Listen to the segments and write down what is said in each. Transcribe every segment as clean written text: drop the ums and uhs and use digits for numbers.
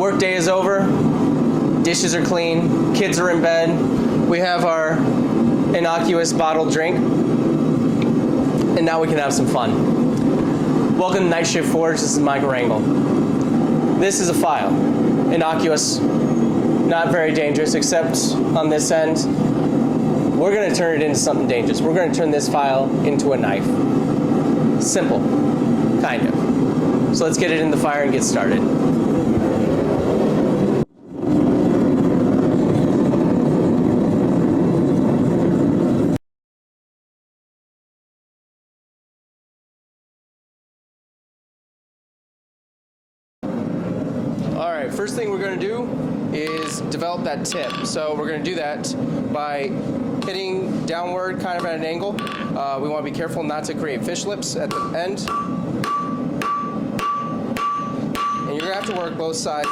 work day is over, dishes are clean, kids are in bed, we have our innocuous bottled drink, and now we can have some fun. Welcome to Night Shift Forge, this is Michael Rangel. This is a file, innocuous, not very dangerous, except on this end. We're going to turn it into something dangerous. We're going to turn this file into a knife. Simple, kind of. So let's get it in the fire and get started. All right, first thing we're going to do is develop that tip. So we're going to do that by hitting downward kind of at an angle. We want to be careful not to create fish lips at the end. And you're going to have to work both sides.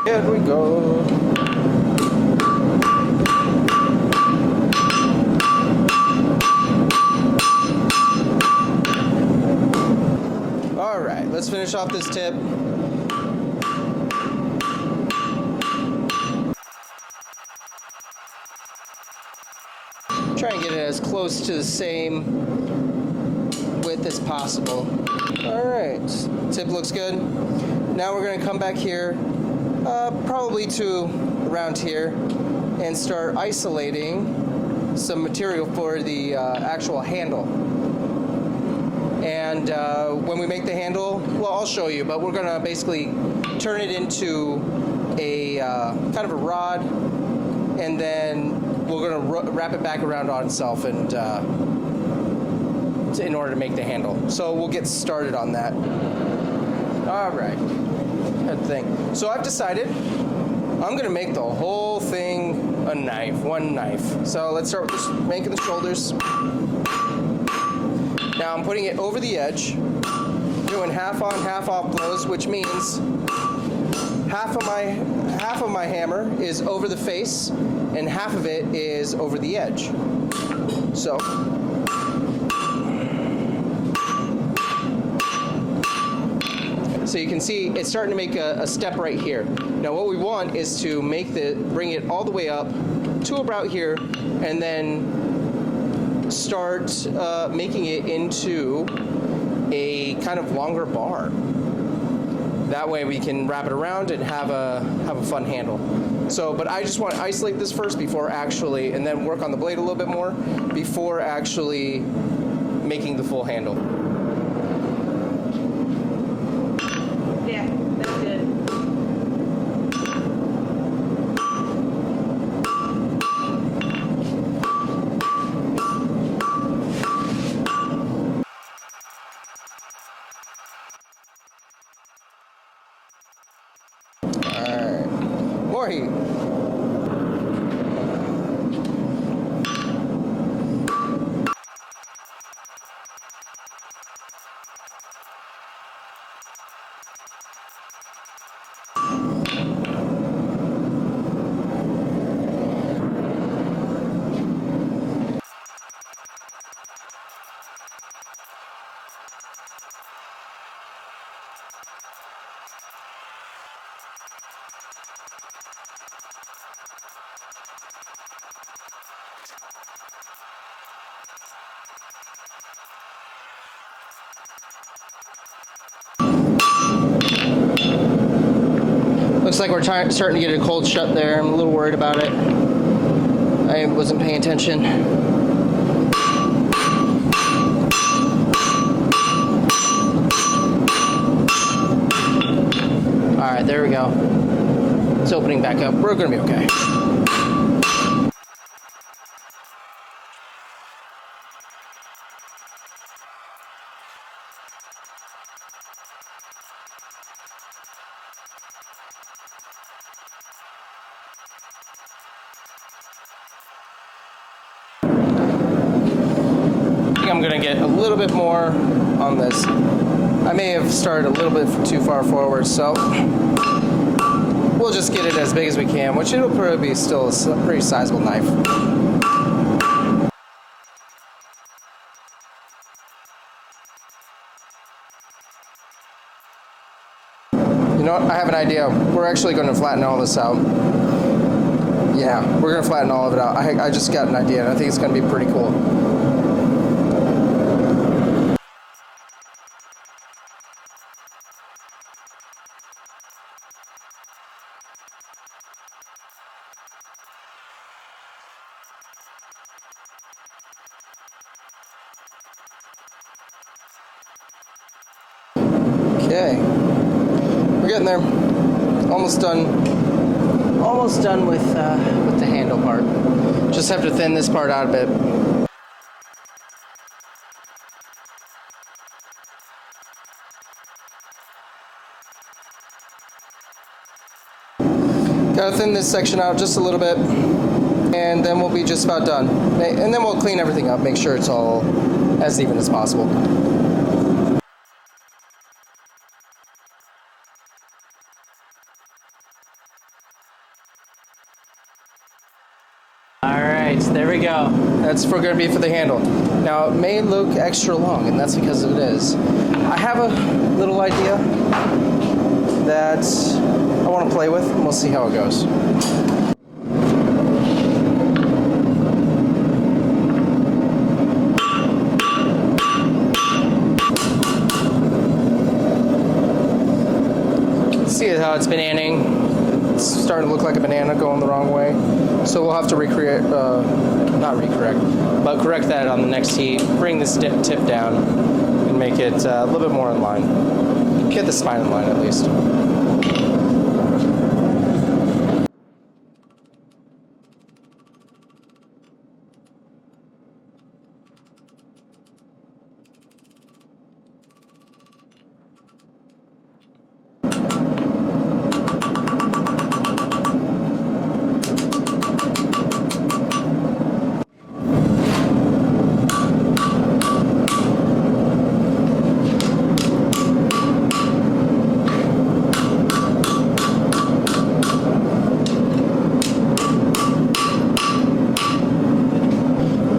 Here we go. All right, let's finish off this tip. Try and get it as close to the same width as possible. All right, tip looks good. Now we're going to come back here, probably to around here, and start isolating some material for the actual handle. And when we make the handle, well, I'll show you, but we're going to basically turn it into a kind of a rod, and then we're going to wrap it back around on itself and in order to make the handle. So we'll get started on that. All right, good thing. So I've decided I'm going to make the whole thing a knife, one knife. So let's start with just making the shoulders. Now I'm putting it over the edge, doing half on, half off blows, which means half of my hammer is over the face, and half of it is over the edge. So you can see it's starting to make a step right here. Now what we want is to bring it all the way up to about here, and then start making it into a kind of longer bar. That way we can wrap it around and have a fun handle. So, but I just want to isolate this first before actually, and then work on the blade a little bit more before actually making the full handle. Yeah, that's good. More heat. Looks like we're starting to get a cold shut there. I'm a little worried about it. I wasn't paying attention. All right, there we go. It's opening back up. We're gonna be okay. I'm going to get a little bit more on this. I may have started a little bit too far forward, so we'll just get it as big as we can, which it'll probably be still a pretty sizable knife. You know what? I have an idea. We're actually going to flatten all this out. Yeah, we're going to flatten all of it out. I just got an idea, and I think it's going to be pretty cool. Okay, we're getting there. Almost done. Almost done with the handle part. Just have to thin this part out a bit. Gotta thin this section out just a little bit, and then we'll be just about done. And then we'll clean everything up, make sure it's all as even as possible. Alright, there we go. That's going to be for the handle. Now, it may look extra long, and that's because it is. I have a little idea that I want to play with, and we'll see how it goes. See how it's bananing. It's starting to look like a banana going the wrong way. So we'll have to correct that on the next heat. Bring this tip down and make it a little bit more in line. Get the spine in line at least.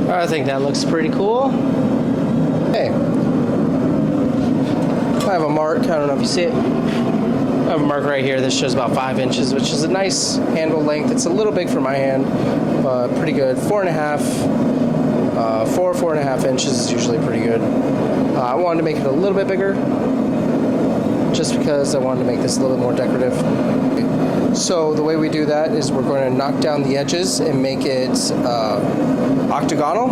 I think that looks pretty cool. Hey, I have a mark. I don't know if you see it. I have a mark right here that shows about 5 inches, which is a nice handle length. It's a little big for my hand, but pretty good. 4.5 inches is usually pretty good. I wanted to make it a little bit bigger, just because I wanted to make this a little bit more decorative. So the way we do that is we're going to knock down the edges and make it octagonal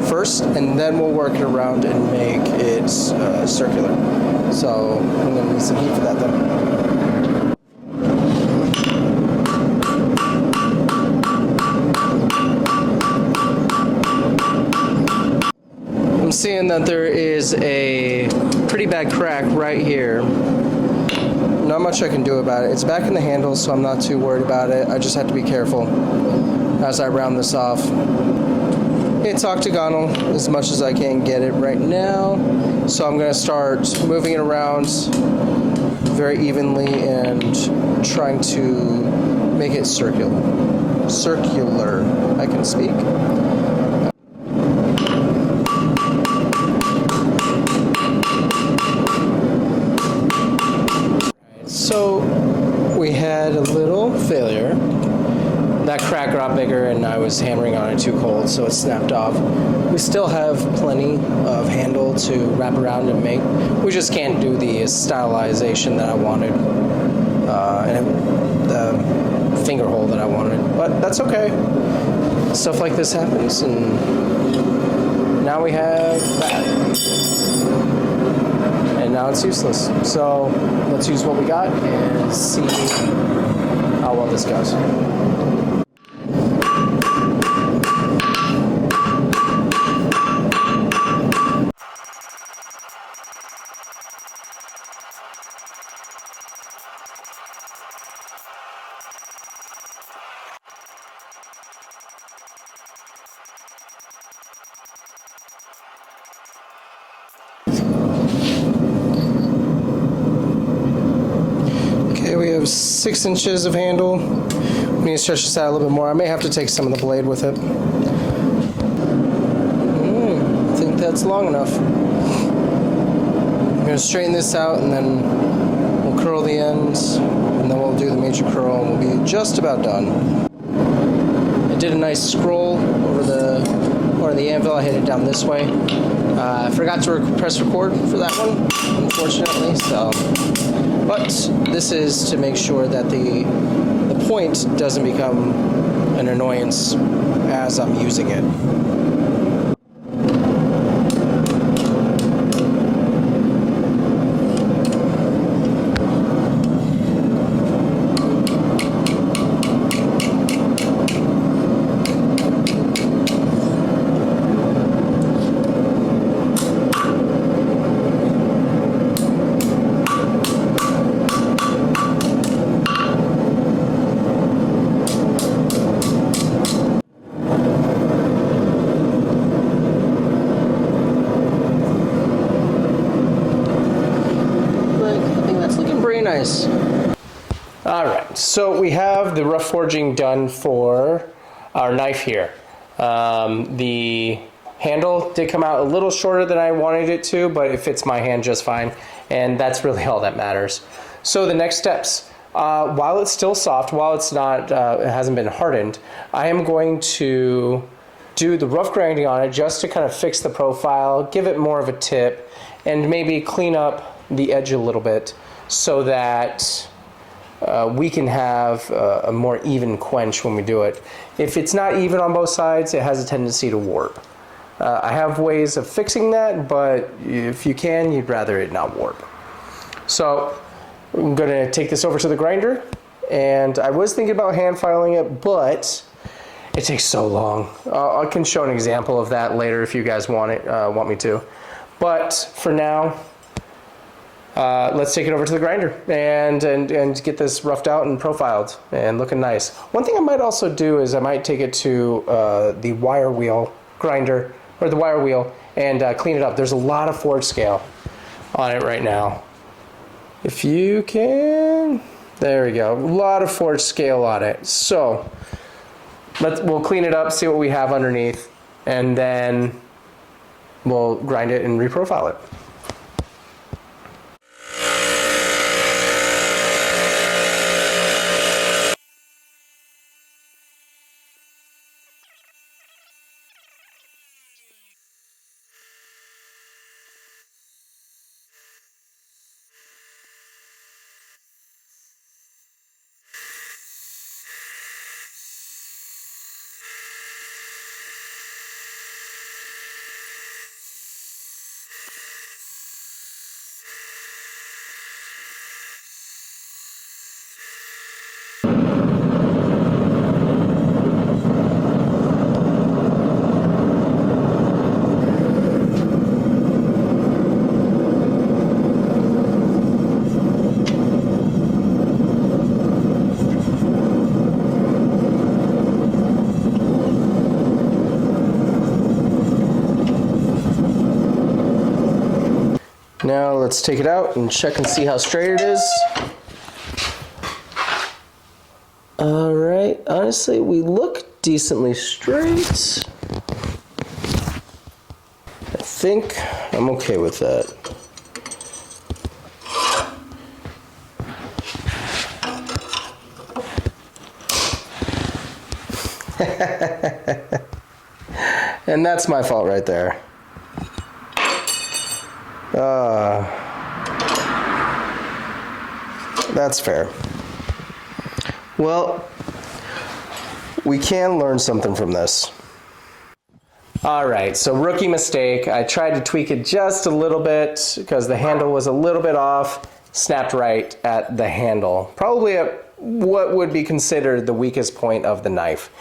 first, and then we'll work it around and make it circular. So I'm going to need some heat for that then. I'm seeing that there is a pretty bad crack right here. Not much I can do about it. It's back in the handle, so I'm not too worried about it. I just have to be careful as I round this off. It's octagonal as much as I can get it right now. So I'm going to start moving it around very evenly and trying to make it circular. Circular, I can speak. So we had a little failure. That crack got bigger and I was hammering on it too cold, so it snapped off. We still have plenty of handle to wrap around and make. We just can't do the stylization that I wanted, and the finger hole that I wanted. But that's okay. Stuff like this happens, and now we have that. And now it's useless. So let's use what we got and see how well this goes. We have 6 inches of handle. We need to stretch this out a little bit more. I may have to take some of the blade with it. I think that's long enough. I'm going to straighten this out and then we'll curl the ends, and then we'll do the major curl, and we'll be just about done. I did a nice scroll over the anvil. I hit it down this way. I forgot to press record for that one, unfortunately. So, but this is to make sure that the point doesn't become an annoyance as I'm using it. Nice. All right, so we have the rough forging done for our knife here. The handle did come out a little shorter than I wanted it to, but it fits my hand just fine, and that's really all that matters. So the next steps, while it's still soft, while it's not, it hasn't been hardened, I am going to do the rough grinding on it just to kind of fix the profile, give it more of a tip, and maybe clean up the edge a little bit, so that we can have a more even quench when we do it. If it's not even on both sides, it has a tendency to warp. I have ways of fixing that, but if you can, you'd rather it not warp. So I'm going to take this over to the grinder, and I was thinking about hand filing it, but it takes so long. I can show an example of that later if you guys want me to. But for now, let's take it over to the grinder and get this roughed out and profiled and looking nice. One thing I might also do is I might take it to the wire wheel grinder, or the wire wheel, and clean it up. There's a lot of forge scale on it right now. If you can, there we go. A lot of forge scale on it. So we'll clean it up, see what we have underneath, and then we'll grind it and reprofile it. Now let's take it out and check and see how straight it is. All right, honestly, we look decently straight. I think I'm okay with that. And that's my fault right there. That's fair. Well, we can learn something from this. All right, so rookie mistake. I tried to tweak it just a little bit because the handle was a little bit off, snapped right at the handle. Probably at what would be considered the weakest point of the knife.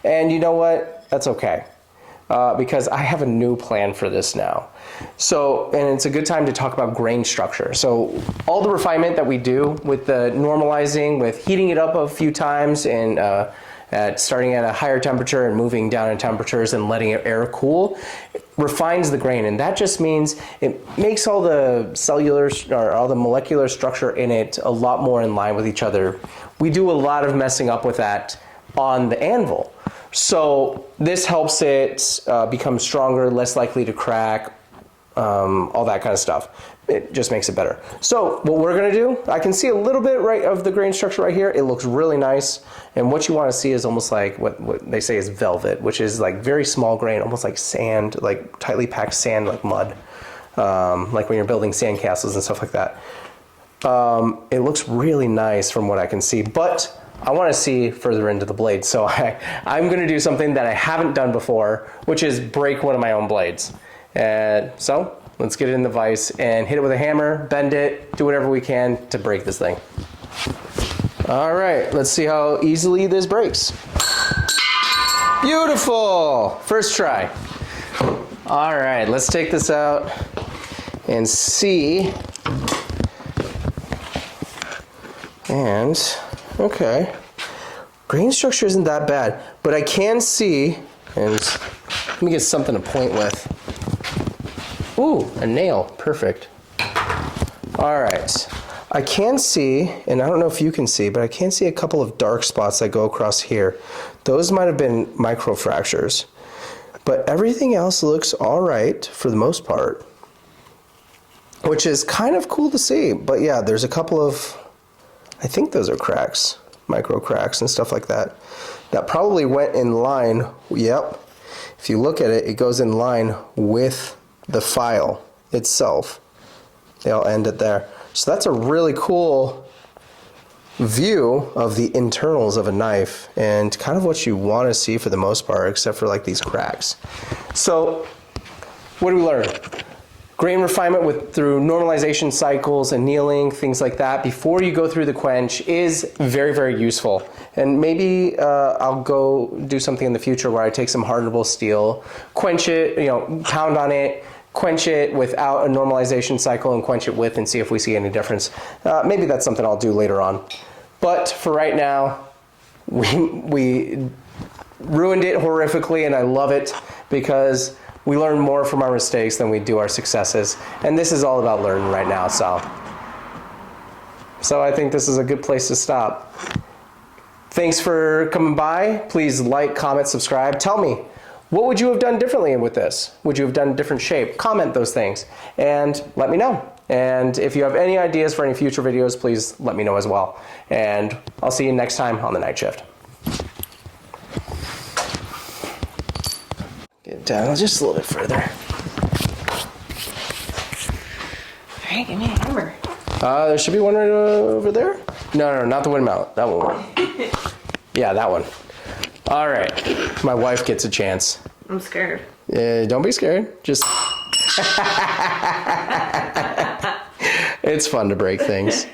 And you know what? That's okay. Because I have a new plan for this now. So, and it's a good time to talk about grain structure. So all the refinement that we do with the normalizing, with heating it up a few times and starting at a higher temperature and moving down in temperatures and letting it air cool, refines the grain. And that just means it makes all the cellular or all the molecular structure in it a lot more in line with each other. We do a lot of messing up with that on the anvil. So this helps it become stronger, less likely to crack, all that kind of stuff. it just makes it better. So what we're gonna do, I can see a little bit right of the grain structure right here. It looks really nice. And what you wanna see is almost like what they say is velvet, which is like very small grain, almost like sand, like tightly packed sand, like mud. Like when you're building sand castles and stuff like that. It looks really nice from what I can see, but I wanna see further into the blade. So I'm gonna do something that I haven't done before, which is break one of my own blades. So let's get it in the vise and hit it with a hammer, bend it, do whatever we can to break this thing. All right, let's see how easily this breaks. Beautiful, first try. All right, let's take this out and see. And, okay, grain structure isn't that bad, but I can see, and let me get something to point with. Ooh, a nail, perfect. All right, I can see, and I don't know if you can see, but I can see a couple of dark spots that go across here. Those might have been microfractures, but everything else looks all right for the most part, which is kind of cool to see. But yeah, there's a couple of, I think those are cracks, micro cracks and stuff like that. That probably went in line, yep. If you look at it, it goes in line with the file itself. They all end it there. So that's a really cool view of the internals of a knife and kind of what you want to see for the most part, except for like these cracks. So what do we learn? Grain refinement through normalization cycles, annealing, things like that, before you go through the quench is very, very useful. And maybe I'll go do something in the future where I take some hardenable steel, quench it, pound on it, quench it without a normalization cycle and quench it with and see if we see any difference. Maybe that's something I'll do later on. But for right now, we ruined it horrifically, and I love it because we learn more from our mistakes than we do our successes. And this is all about learning right now, so I think this is a good place to stop. Thanks for coming by. Please like, comment, subscribe. Tell me, what would you have done differently with this? Would you have done a different shape? Comment those things and let me know. And if you have any ideas for any future videos, please let me know as well. And I'll see you next time on the night shift. Get down just a little bit further. All right, give me a hammer. There should be one right over there. No, not the windmill. That one. Yeah, that one. All right, my wife gets a chance. I'm scared. Don't be scared. Just. It's fun to break things.